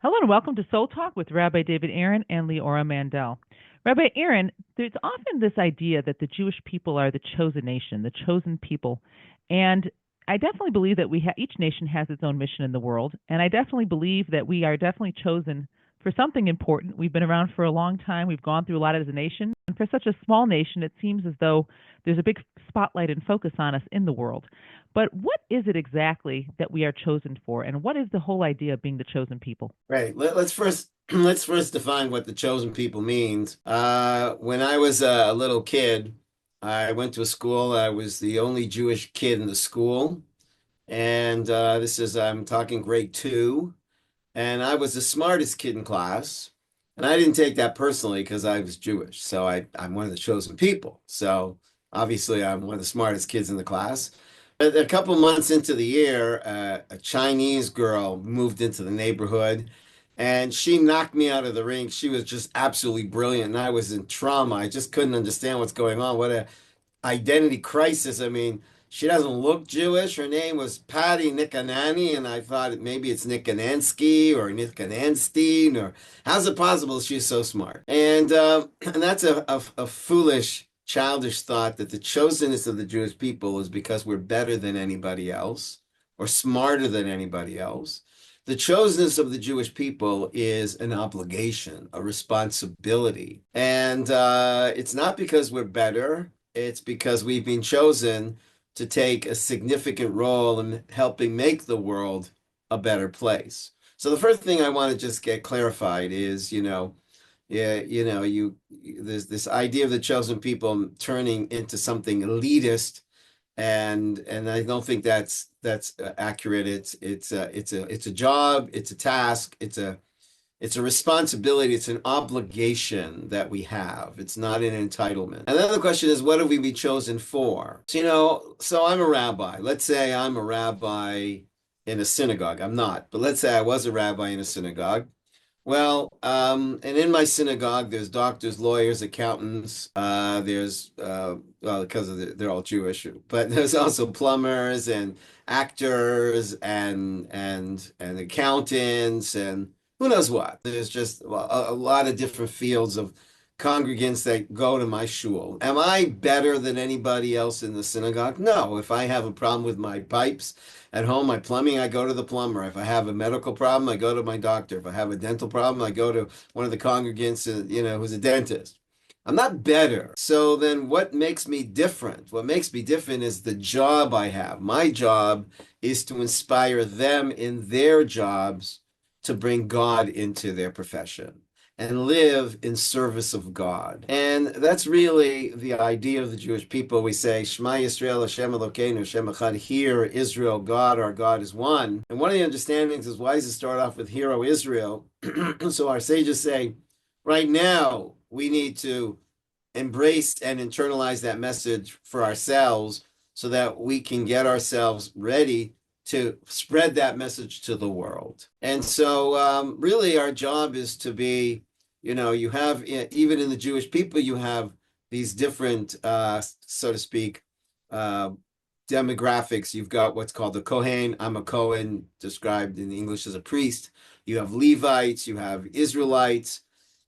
Hello and welcome to Soul Talk with Rabbi David Aaron and Leora Mandel. Rabbi Aaron, there's often this idea that the Jewish people are the chosen nation, the chosen people. And I definitely believe that each nation has its own mission in the world. And I definitely believe that we are definitely chosen for something important. We've been around for a long time. We've gone through a lot as a nation. And for such a small nation, it seems as though there's a big spotlight and focus on us in the world. But what is it exactly that we are chosen for, and what is the whole idea of being the chosen people? Right. Let's first let's first define what the chosen people means. When I was a little kid, I went to a school. I was the only Jewish kid in the school, and this is I'm talking grade two, and I was the smartest kid in class. And I didn't take that personally because I was Jewish, so I'm one of the chosen people. So obviously, I'm one of the smartest kids in the class. A couple months into the year, a Chinese girl moved into the neighborhood and she knocked me out of the ring. She was just absolutely brilliant. And I was in trauma. I just couldn't understand what's going on. What a identity crisis. I mean, she doesn't look Jewish. Her name was Patty Nikanani, and I thought maybe it's Nikanansky or Nikananstein, or how's it possible she's so smart? And that's a foolish, childish thought that the chosenness of the Jewish people is because we're better than anybody else or smarter than anybody else. The chosenness of the Jewish people is an obligation, a responsibility. And it's not because we're better, it's because we've been chosen to take a significant role in helping make the world a better place. So the first thing I want to just get clarified is, yeah, there's this idea of the chosen people turning into something elitist, and I don't think that's accurate. It's a job, it's a task, it's a responsibility, it's an obligation that we have. It's not an entitlement. And then the question is, what have we been chosen for? So I'm a rabbi. Let's say I'm a rabbi in a synagogue. I'm not, but let's say I was a rabbi in a synagogue. Well, and in my synagogue, there's doctors, lawyers, accountants. Well, because they're all Jewish, but there's also plumbers and actors and accountants and who knows what. There's just a lot of different fields of congregants that go to my shul. Am I better than anybody else in the synagogue? No. If I have a problem with my pipes at home, my plumbing, I go to the plumber. If I have a medical problem, I go to my doctor. If I have a dental problem, I go to one of the congregants, who's a dentist. I'm not better. So then what makes me different? What makes me different is the job I have. My job is to inspire them in their jobs to bring God into their profession and live in service of God. And that's really the idea of the Jewish people. We say, Shema Yisrael, Hashem Elokeinu, Hashem Echad, hear Israel, God, our God is one. And one of the understandings is, why does it start off with Hear, O Israel? So our sages say, right now, we need to embrace and internalize that message for ourselves so that we can get ourselves ready to spread that message to the world. And so, really, our job is to be, you have, even in the Jewish people, you have these different, so to speak, uh, demographics. You've got what's called the Kohen. I'm a Kohen, described in English as a priest. You have Levites, you have Israelites.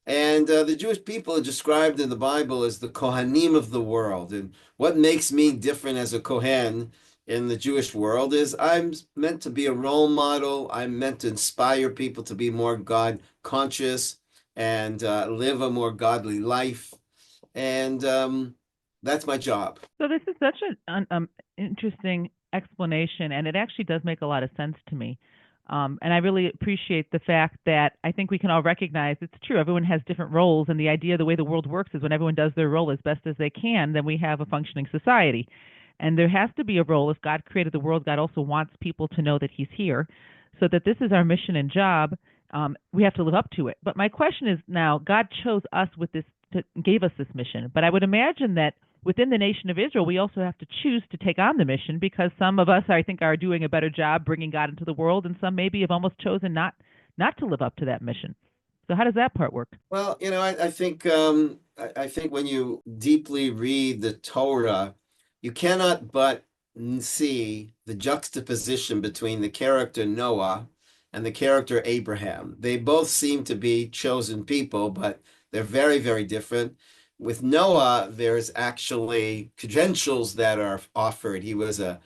And the Jewish people are described in the Bible as the Kohanim of the world. And what makes me different as a Kohen in the Jewish world is I'm meant to be a role model. I'm meant to inspire people to be more God conscious and live a more godly life. And that's my job. So this is such an interesting explanation, and it actually does make a lot of sense to me. And I really appreciate the fact that I think we can all recognize it's true. Everyone has different roles, and the idea, the way the world works, is when everyone does their role as best as they can, then we have a functioning society. And there has to be a role. If God created the world, God also wants people to know that He's here, so that this is our mission and job. We have to live up to it. But my question is now, God chose us with this, gave us this mission. But I would imagine that within the nation of Israel, we also have to choose to take on the mission, because some of us, I think, are doing a better job bringing God into the world, and some maybe have almost chosen not to live up to that mission. So how does that part work? Well, I think when you deeply read the Torah, you cannot but see the juxtaposition between the character Noah and the character Abraham. They both seem to be chosen people, but they're very, very different. With Noah, there's actually credentials that are offered. He was a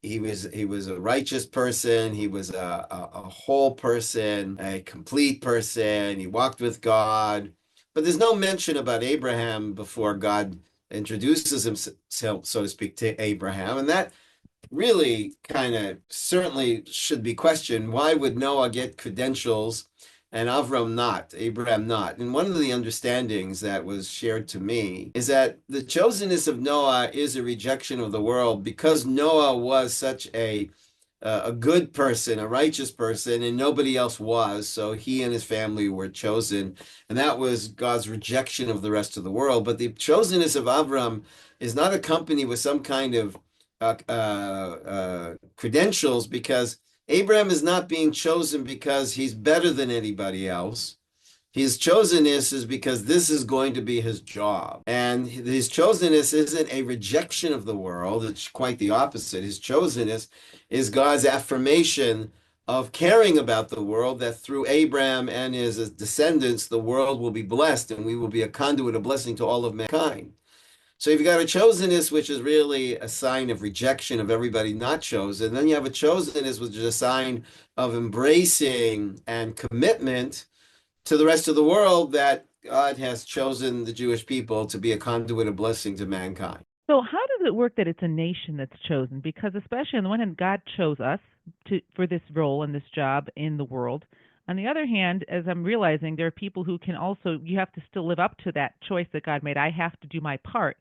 righteous person. He was a whole person, a complete person. He walked with God. But there's no mention about Abraham before God introduces himself, so to speak, to Abraham. And that really kind of certainly should be questioned. Why would Noah get credentials and Avram not, Abraham not? And one of the understandings that was shared to me is that the chosenness of Noah is a rejection of the world because Noah was such a good person, a righteous person, and nobody else was. So he and his family were chosen, and that was God's rejection of the rest of the world. But the chosenness of Avram is not accompanied with some kind of credentials because Abraham is not being chosen because he's better than anybody else. His chosenness is because this is going to be his job. And his chosenness isn't a rejection of the world. It's quite the opposite. His chosenness is God's affirmation of caring about the world, that through Abraham and his descendants, the world will be blessed and we will be a conduit of blessing to all of mankind. So you've got a chosenness, which is really a sign of rejection of everybody not chosen. Then you have a chosenness, which is a sign of embracing and commitment to the rest of the world that God has chosen the Jewish people to be a conduit of blessing to mankind. So how does it work that it's a nation that's chosen? Because especially on the one hand, God chose us for this role and this job in the world. On the other hand, as I'm realizing, there are people who can also, you have to still live up to that choice that God made. I have to do my part.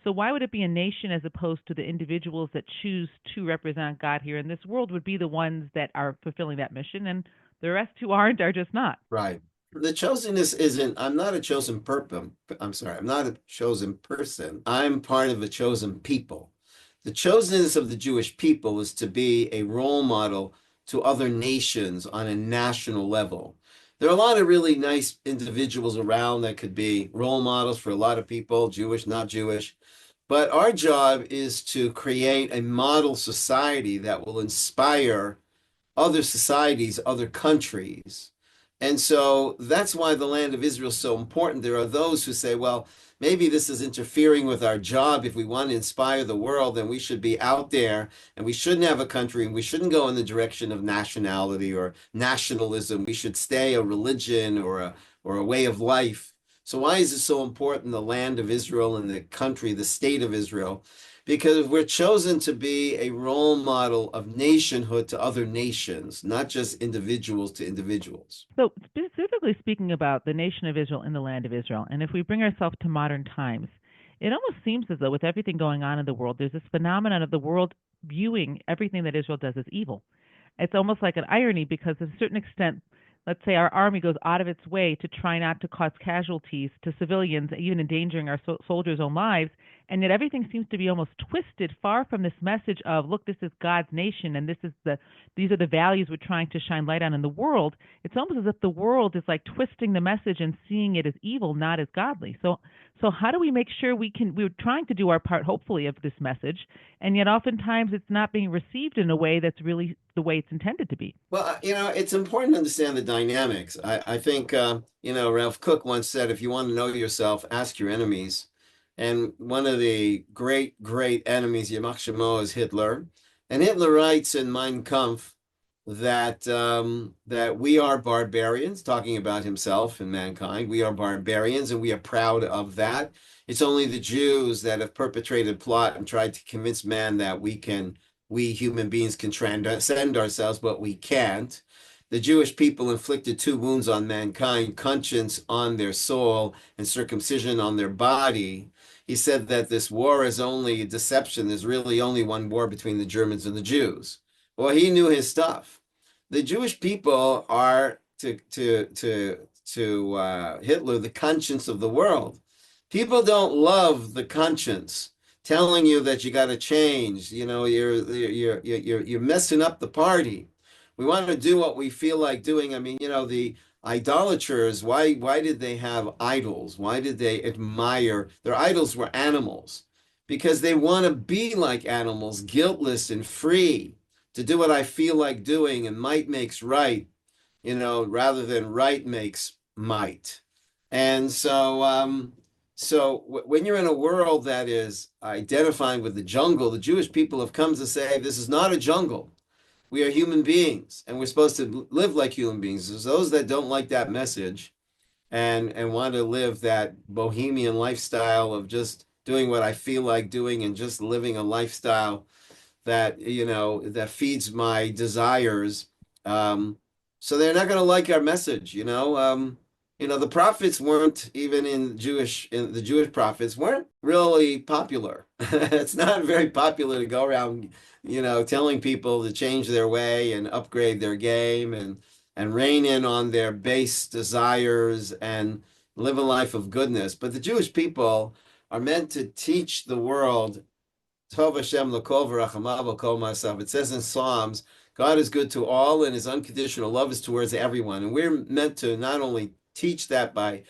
So why would it be a nation as opposed to the individuals that choose to represent God here in this world would be the ones that are fulfilling that mission, and the rest who aren't are just not? Right. The chosenness isn't, I'm not a chosen person. I'm sorry, I'm not a chosen person. I'm part of a chosen people. The chosenness of the Jewish people is to be a role model to other nations on a national level. There are a lot of really nice individuals around that could be role models for a lot of people, Jewish, not Jewish. But our job is to create a model society that will inspire other societies, other countries. And so that's why the land of Israel is so important. There are those who say, well, maybe this is interfering with our job. If we want to inspire the world, then we should be out there and we shouldn't have a country and we shouldn't go in the direction of nationality or nationalism. We should stay a religion or a way of life. So why is it so important, the land of Israel and the country, the state of Israel? Because we're chosen to be a role model of nationhood to other nations, not just individuals to individuals. So, specifically speaking about the nation of Israel in the land of Israel, and if we bring ourselves to modern times, it almost seems as though with everything going on in the world, there's this phenomenon of the world viewing everything that Israel does as evil. It's almost like an irony because, to a certain extent, let's say our army goes out of its way to try not to cause casualties to civilians, even endangering our soldiers' own lives, and yet everything seems to be almost twisted far from this message of, look, this is God's nation and these are the values we're trying to shine light on in the world. It's almost as if the world is like twisting the message and seeing it as evil, not as godly. So how do we make sure we're trying to do our part, hopefully, of this message, and yet oftentimes it's not being received in a way that's really the way it's intended to be? Well, it's important to understand the dynamics. I think, Ralph Cook once said, if you want to know yourself, ask your enemies. And one of the great, great enemies, Yamach Shemo, is Hitler. And Hitler writes in Mein Kampf that we are barbarians, talking about himself and mankind. We are barbarians, and we are proud of that. It's only the Jews that have perpetrated plot and tried to convince man that we human beings can transcend ourselves, but we can't. The Jewish people inflicted two wounds on mankind, conscience on their soul and circumcision on their body. He said that this war is only a deception. There's really only one war between the Germans and the Jews. Well, he knew his stuff. The Jewish people are to Hitler the conscience of the world. People don't love the conscience telling you that you got to change. You're messing up the party. We want to do what we feel like doing. I mean, the idolaters, why did they have idols? Why did they admire? Their idols were animals because they want to be like animals, guiltless and free, to do what I feel like doing, and might makes right. rather than right makes might. And so when you're in a world that is identifying with the jungle, the Jewish people have come to say this is not a jungle. We are human beings, and we're supposed to live like human beings. There's those that don't like that message and want to live that bohemian lifestyle of just doing what I feel like doing and just living a lifestyle that feeds my desires. So they're not going to like our message. The prophets weren't even in the Jewish prophets weren't really popular. It's not very popular to go around, telling people to change their way and upgrade their game and rein in on their base desires and live a life of goodness. But the Jewish people are meant to teach the world Tov Hashem l'kol v'rachamav l'kol ma'asav. It says in Psalms, God is good to all, and His unconditional love is towards everyone. And we're meant to not only teach that by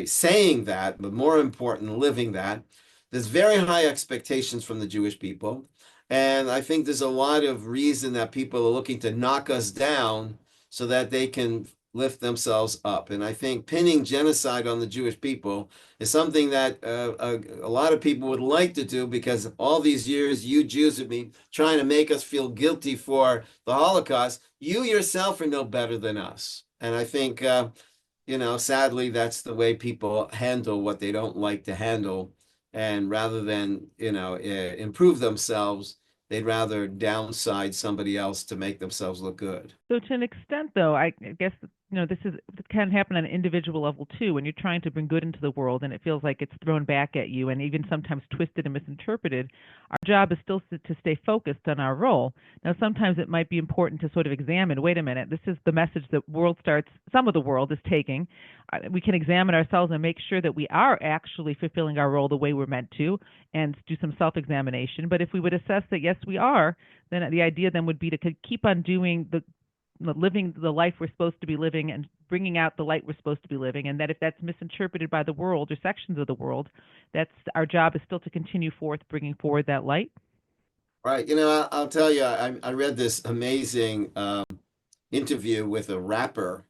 saying that, but more important, living that. There's very high expectations from the Jewish people, and I think there's a lot of reason that people are looking to knock us down so that they can lift themselves up. And I think pinning genocide on the Jewish people is something that a lot of people would like to do because all these years you Jews have been trying to make us feel guilty for the Holocaust. You yourself are no better than us. And I think, sadly, that's the way people handle what they don't like to handle. And rather than, improve themselves, they'd rather downside somebody else to make themselves look good. So to an extent, though, I guess this can happen on an individual level too. When you're trying to bring good into the world, and it feels like it's thrown back at you, and even sometimes twisted and misinterpreted, our job is still to stay focused on our role. Now, sometimes it might be important to sort of examine. Wait a minute, this is the message that some of the world is taking. We can examine ourselves and make sure that we are actually fulfilling our role the way we're meant to, and do some self-examination. But if we would assess that yes, we are, then the idea then would be to keep on doing living the life we're supposed to be living and bringing out the light we're supposed to be living, and that if that's misinterpreted by the world or sections of the world, that's our job is still to continue forth bringing forward that light. Right. I'll tell you, I read this amazing interview with a rapper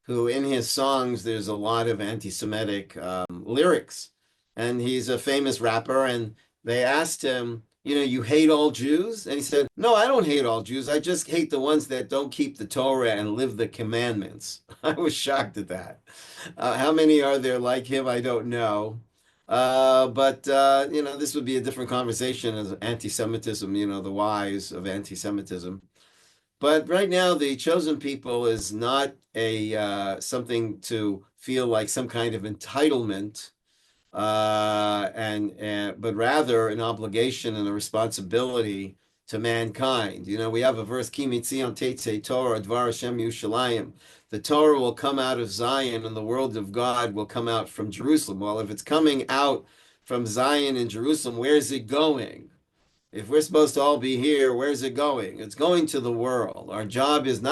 who, in his songs, there's a lot of anti-Semitic lyrics. And he's a famous rapper. And they asked him, you hate all Jews? And he said, no, I don't hate all Jews. I just hate the ones that don't keep the Torah and live the commandments. I was shocked at that. How many are there like him? I don't know. But this would be a different conversation as anti-Semitism, the whys of anti-Semitism. But right now, the chosen people is not a something to feel like some kind of entitlement, but rather an obligation and a responsibility to mankind. We have a verse, Ki mitzion tetzei Torah, Dvar Hashem Yerushalayim. The Torah will come out of Zion, and the word of God will come out from Jerusalem. Well, if it's coming out from Zion and Jerusalem, where's it going? If we're supposed to all be here, where's it going? It's going to the world. Our job is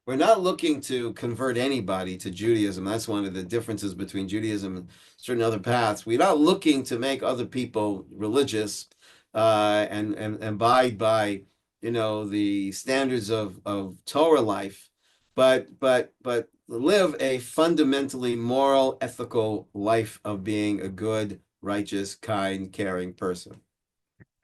we're not looking to convert anybody to Judaism. That's one of the differences between Judaism and certain other paths. We're not looking to make other people religious and abide by, the standards of Torah life, but live a fundamentally moral, ethical life of being a good, righteous, kind, caring person.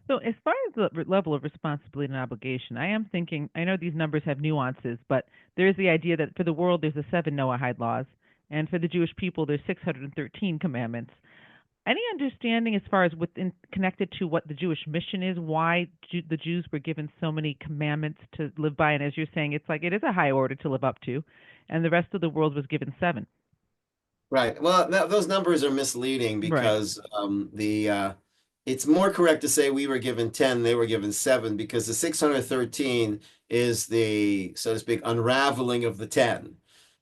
So, as far as the level of responsibility and obligation, I am thinking, I know these numbers have nuances, but there is the idea that for the world, there's the 7 Noahide laws, and for the Jewish people, there's 613 commandments. Any understanding as far as connected to what the Jewish mission is, why the Jews were given so many commandments to live by? And as you're saying, it's like it is a high order to live up to, and the rest of the world was given 7. Right. Well, those numbers are misleading Right. because it's more correct to say we were given 10, they were given 7, because the 613 is the, so to speak, unraveling of the 10.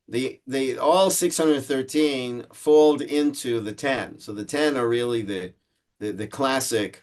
The all 613 fold into the 10. So the 10 are really the classic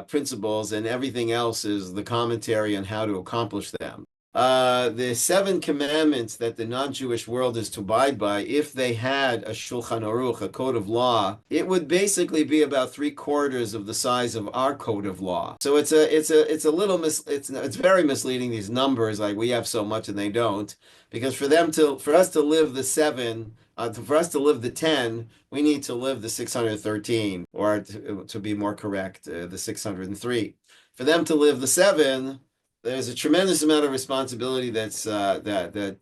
principles, and everything else is the commentary on how to accomplish them. The seven commandments that the non-Jewish world is to abide by, if they had a Shulchan Aruch, a code of law, it would basically be about three-quarters of the size of our code of law. So it's a little it's very misleading, these numbers, like we have so much and they don't, because for us to live the seven, for us to live the 10, we need to live the 613, or to be more correct, the 603. For them to live the seven, there's a tremendous amount of responsibility that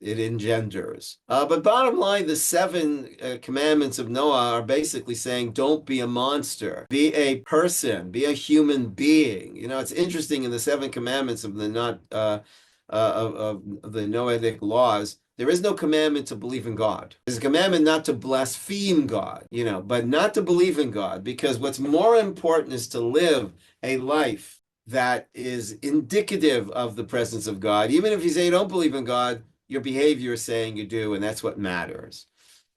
it engenders. But bottom line, the seven commandments of Noah are basically saying, don't be a monster, be a person, be a human being. You know, it's interesting in the seven commandments of the not of the Noahic laws. There is no commandment to believe in God. There's a commandment not to blaspheme God, you know, but not to believe in God, because what's more important is to live a life that is indicative of the presence of God. Even if you say you don't believe in God, your behavior is saying you do, and that's what matters.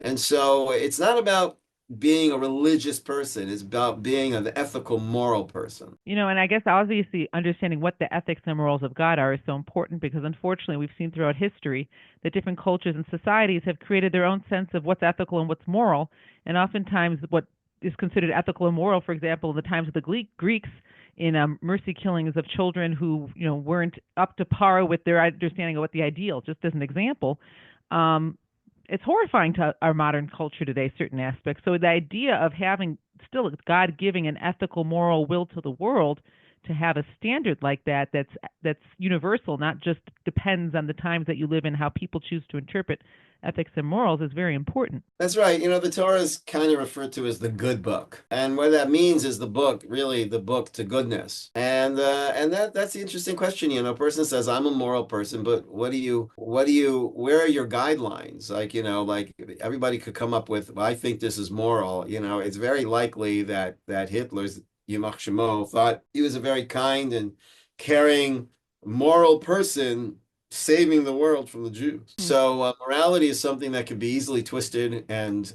And so it's not about being a religious person, it's about being an ethical, moral person. And I guess obviously understanding what the ethics and morals of God are is so important because unfortunately we've seen throughout history that different cultures and societies have created their own sense of what's ethical and what's moral. And oftentimes what is considered ethical and moral, for example, in the times of the Greeks, in mercy killings of children who weren't up to par with their understanding of what the ideal. Just as an example, it's horrifying to our modern culture today, certain aspects. So the idea of having still God giving an ethical, moral will to the world to have a standard like that that's universal, not just depends on the times that you live in, how people choose to interpret ethics and morals is very important. That's right. You know, the Torah is kind of referred to as the good book. And what that means is the book, really the book to goodness. And that's the interesting question. You know, a person says, I'm a moral person, but where are your guidelines? Like, like everybody could come up with, well, I think this is moral. You know, it's very likely that Hitler's Yimach Shemo thought he was a very kind and caring, moral person saving the world from the Jews. So morality is something that can be easily twisted and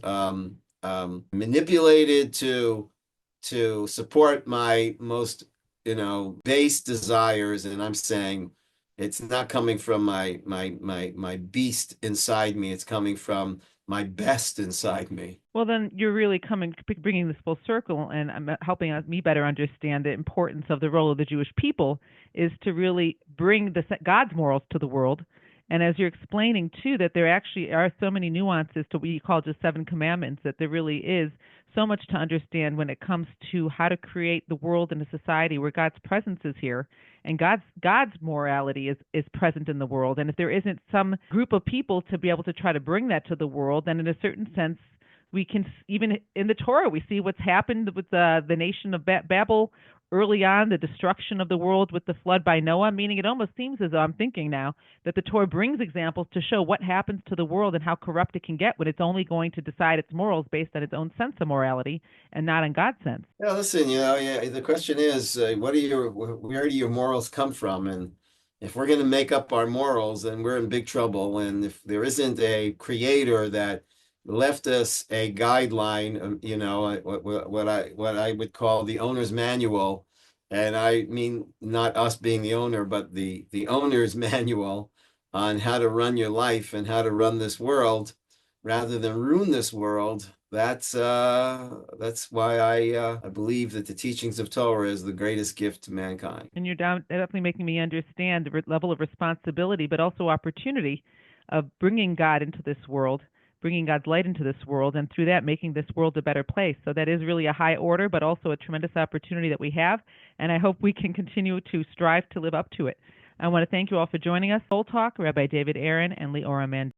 manipulated to support my most base desires, and I'm saying it's not coming from my beast inside me. It's coming from my best inside me. Well, then you're really bringing this full circle, and helping me better understand the importance of the role of the Jewish people is to really bring God's morals to the world. And as you're explaining too, that there actually are so many nuances to what you call just seven commandments, that there really is so much to understand when it comes to how to create the world and a society where God's presence is here and God's morality is present in the world. And if there isn't some group of people to be able to try to bring that to the world, then in a certain sense, we can, even in the Torah, we see what's happened with the nation of Babel early on, the destruction of the world with the flood by Noah, meaning it almost seems as though I'm thinking now that the Torah brings examples to show what happens to the world and how corrupt it can get when it's only going to decide its morals based on its own sense of morality and not on God's sense. Yeah, listen, yeah, the question is, where do your morals come from? And if we're going to make up our morals, then we're in big trouble. And if there isn't a creator that left us a guideline, what I would call the owner's manual, and I mean not us being the owner, but the owner's manual on how to run your life and how to run this world, rather than ruin this world. That's why I believe that the teachings of Torah is the greatest gift to mankind. And you're definitely making me understand the level of responsibility, but also opportunity of bringing God into this world, bringing God's light into this world, and through that making this world a better place. So that is really a high order, but also a tremendous opportunity that we have, and I hope we can continue to strive to live up to it. I want to thank you all for joining us. Soul Talk, Rabbi David Aaron and Leora Mandel.